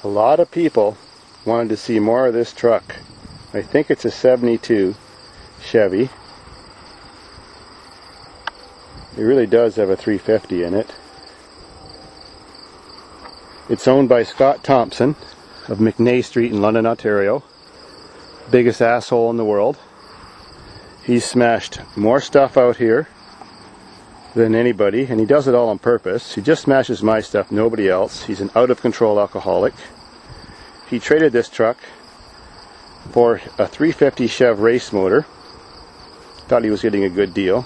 A lot of people wanted to see more of this truck. I think it's a 72 Chevy. It really does have a 350 in it. It's owned by Scott Thompson of McNay Street in London, Ontario. Biggest asshole in the world. He's smashed more stuff out here than anybody, and he does it all on purpose. He just smashes my stuff, nobody else. He's an out-of-control alcoholic. He traded this truck for a 350 Chev race motor. Thought he was getting a good deal.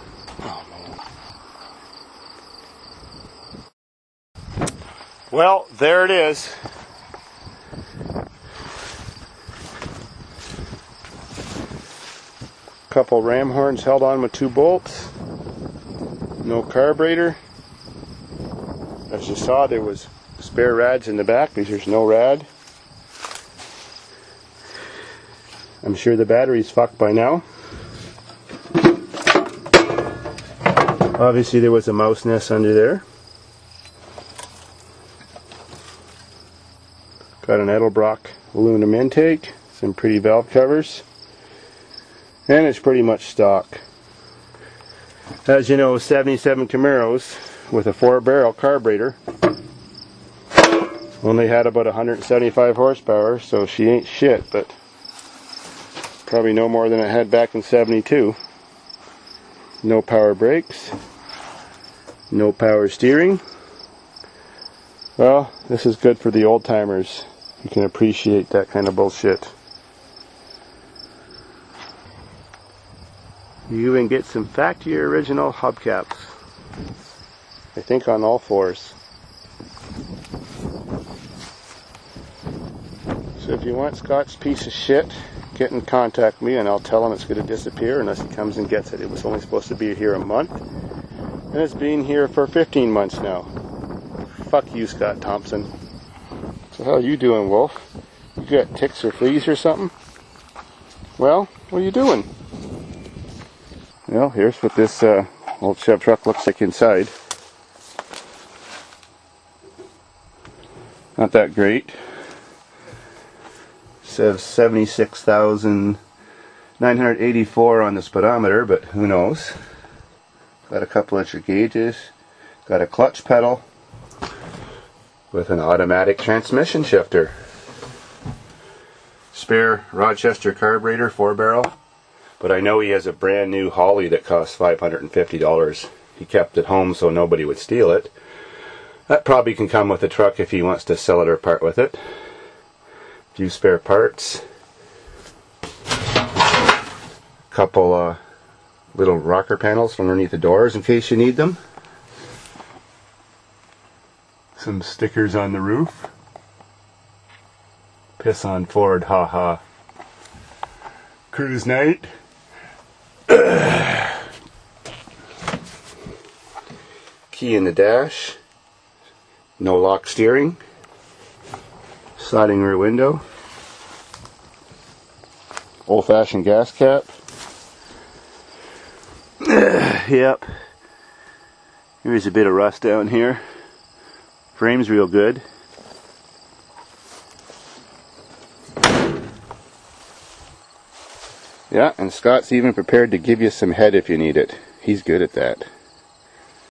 Well, there it is. Couple ram horns held on with 2 bolts. No carburetor. As you saw, there was spare rads in the back because there's no rad. I'm sure the battery's fucked by now. Obviously there was a mouse nest under there. Got an Edelbrock aluminum intake, some pretty valve covers, and it's pretty much stock. As you know, 77 Camaros with a 4-barrel carburetor only had about 175 horsepower, so she ain't shit, but probably no more than it had back in 72. No power brakes, no power steering. Well, this is good for the old timers. You can appreciate that kind of bullshit. You even get some factory original hubcaps. I think on all 4s. So if you want Scott's piece of shit, get in contact with me and I'll tell him it's going to disappear unless he comes and gets it. It was only supposed to be here a month, and it's been here for 15 months now. Fuck you, Scott Thompson. So how are you doing, Wolf? You got ticks or fleas or something? Well, what are you doing? Well, here's what this old Chev truck looks like inside. Not that great. It says 76,984 on the speedometer, but who knows. Got a couple inch gauges. Got a clutch pedal with an automatic transmission shifter. Spare Rochester carburetor, 4-barrel. But I know he has a brand new Holly that costs $550. He kept it home so nobody would steal it. That probably can come with the truck if he wants to sell it or part with it. A few spare parts. A couple little rocker panels from underneath the doors in case you need them. Some stickers on the roof. Piss on Ford, haha. Cruise night. Key in the dash. No lock steering. Sliding rear window. Old-fashioned gas cap. Yep. Here's a bit of rust down here. Frame's real good. Yeah, and Scott's even prepared to give you some head if you need it. He's good at that.